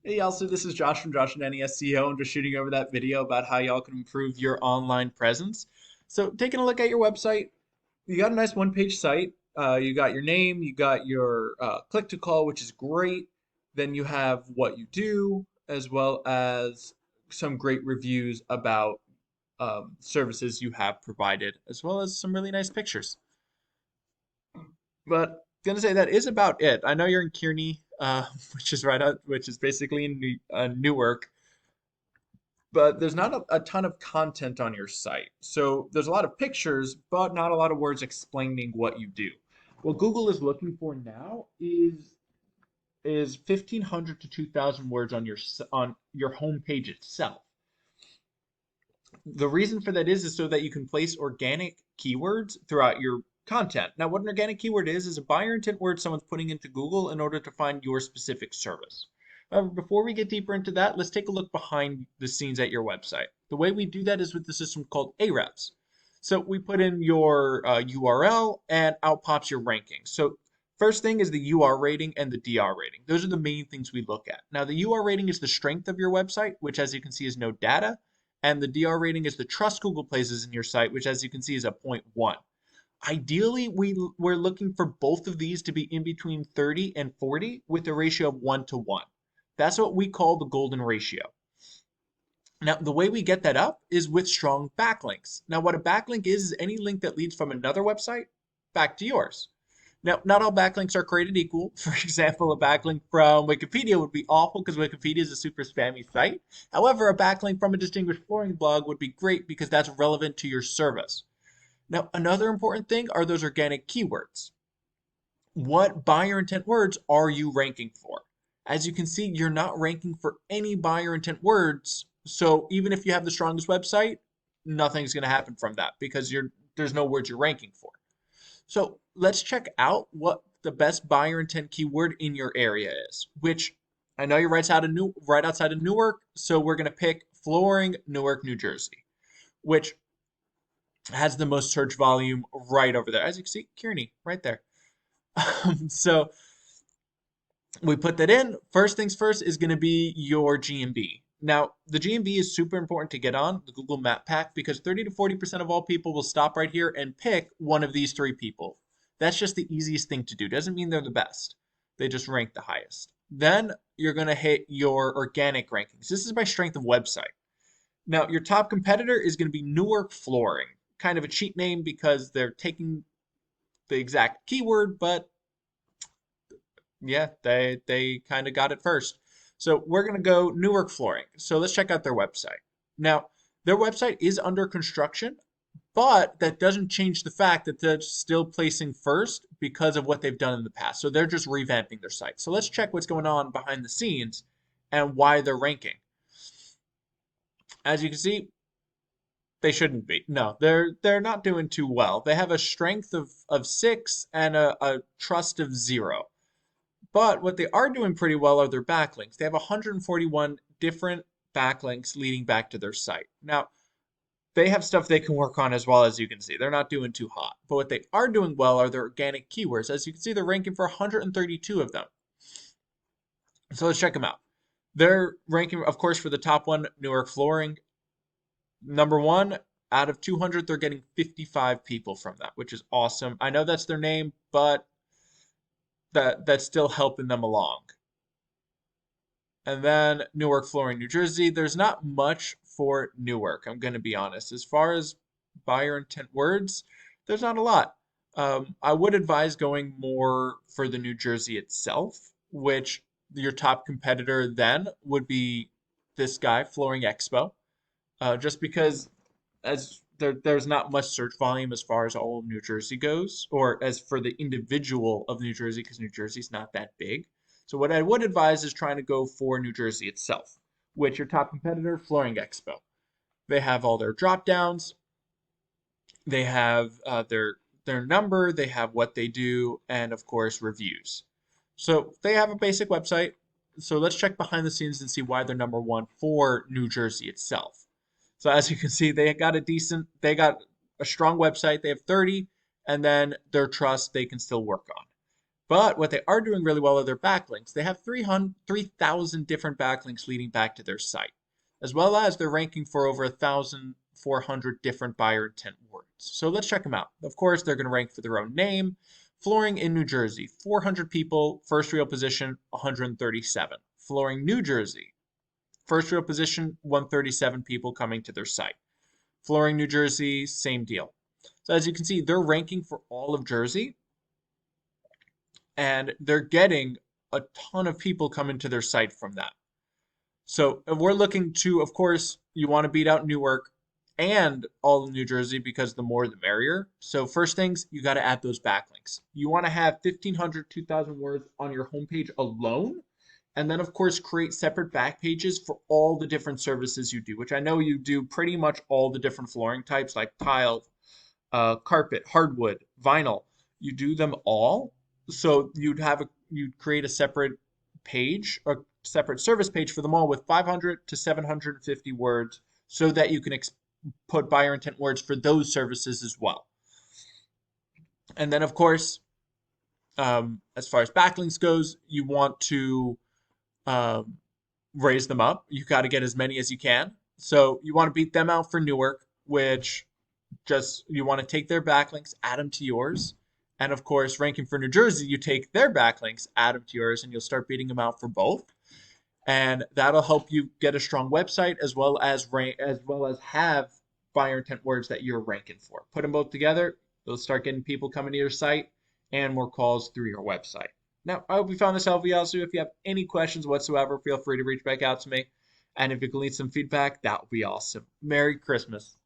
Hey, also, this is Josh from Josh and Danny SEO. I'm just shooting over that video about how y'all can improve your online presence. So, taking a look at your website, you got a nice one-page site. You got your name, you got your click to call, which is great. Then you have what you do, as well as some great reviews about services you have provided, as well as some really nice pictures. But gonna say that is about it. I know you're in Kearney, which is basically in Newark, but there's not a ton of content on your site. So there's a lot of pictures, but not a lot of words explaining what you do. What Google is looking for now is 1,500 to 2,000 words on your home page itself. The reason for that is so that you can place organic keywords throughout your content. Now, what an organic keyword is a buyer intent word someone's putting into Google in order to find your specific service. However, before we get deeper into that, let's take a look behind the scenes at your website. The way we do that is with the system called Ahrefs. So we put in your URL and out pops your ranking. So first thing is the UR rating and the DR rating. Those are the main things we look at. Now, the UR rating is the strength of your website, which as you can see is no data. And the DR rating is the trust Google places in your site, which as you can see is a zero point 0.1. Ideally, we're looking for both of these to be in between 30 and 40 with a ratio of 1 to 1. That's what we call the golden ratio. Now, the way we get that up is with strong backlinks. Now, what a backlink is any link that leads from another website back to yours. Now, not all backlinks are created equal. For example, a backlink from Wikipedia would be awful because Wikipedia is a super spammy site. However, a backlink from a distinguished flooring blog would be great because that's relevant to your service. Now, another important thing are those organic keywords. What buyer intent words are you ranking for? As you can see, you're not ranking for any buyer intent words. So even if you have the strongest website, nothing's going to happen from that because there's no words you're ranking for. So let's check out what the best buyer intent keyword in your area is, which I know you're right outside of Newark, so we're going to pick flooring, Newark, New Jersey, which has the most search volume right over there. As you can see, Kearney, right there. So we put that in. First things first is going to be your GMB. Now, the GMB is super important to get on the Google Map Pack because 30 to 40% of all people will stop right here and pick one of these three people. That's just the easiest thing to do. Doesn't mean they're the best. They just rank the highest. Then you're going to hit your organic rankings. This is by strength of website. Now, your top competitor is going to be Newark Flooring. Kind of a cheat name because they're taking the exact keyword, but yeah, they kind of got it first. So we're going to go Newark Flooring. So let's check out their website. Now, their website is under construction, but that doesn't change the fact that they're still placing first because of what they've done in the past. So they're just revamping their site. So let's check what's going on behind the scenes and why they're ranking. As you can see, they shouldn't be. No, they're not doing too well. They have a strength of 6 and a trust of 0. But what they are doing pretty well are their backlinks. They have 141 different backlinks leading back to their site. Now, they have stuff they can work on as well, as you can see. They're not doing too hot. But what they are doing well are their organic keywords. As you can see, they're ranking for 132 of them. So let's check them out. They're ranking, of course, for the top one, Newark Flooring. Number one, out of 200, they're getting 55 people from that, which is awesome. I know that's their name, but that's still helping them along. And then Newark Flooring, New Jersey. There's not much for Newark, I'm going to be honest. As far as buyer intent words, there's not a lot. I would advise going more for the New Jersey itself, which your top competitor then would be this guy, Flooring Expo. Just because there's not much search volume as far as all of New Jersey goes, or as for the individual of New Jersey, because New Jersey's not that big. So what I would advise is trying to go for New Jersey itself, which your top competitor, Flooring Expo. They have all their drop downs. They have their number. They have what they do, and of course reviews. So they have a basic website. So let's check behind the scenes and see why they're number one for New Jersey itself. So as you can see, they got a strong website. They have 30, and then their trust they can still work on. But what they are doing really well are their backlinks. They have 3,000 different backlinks leading back to their site, as well as they're ranking for over 1,400 different buyer intent words. So let's check them out. Of course, they're going to rank for their own name. Flooring in New Jersey, 400 people, first real position, 137. Flooring New Jersey, first real position, 137 people coming to their site. Flooring New Jersey, same deal. So as you can see, they're ranking for all of Jersey, and they're getting a ton of people coming to their site from that. So if we're looking to, of course, you want to beat out Newark and all of New Jersey because the more the merrier. So first things, you got to add those backlinks. You want to have 1,500, 2,000 words on your homepage alone. And then, of course, create separate back pages for all the different services you do, which I know you do pretty much all the different flooring types like tile, carpet, hardwood, vinyl. You do them all. So you'd create a separate page, a separate service page for them all with 500 to 750 words so that you can put buyer intent words for those services as well. And then, of course, as far as backlinks goes, you want to um, raise them up. You got to get as many as you can. So you want to beat them out for Newark, which just you want to take their backlinks, add them to yours. And of course, ranking for New Jersey, you take their backlinks, add them to yours, and you'll start beating them out for both. And that'll help you get a strong website as well as have buyer intent words that you're ranking for. Put them both together, you'll start getting people coming to your site and more calls through your website. Now, I hope you found this helpful, Yasu. If you have any questions whatsoever, feel free to reach back out to me. And if you can leave some feedback, that would be awesome. Merry Christmas.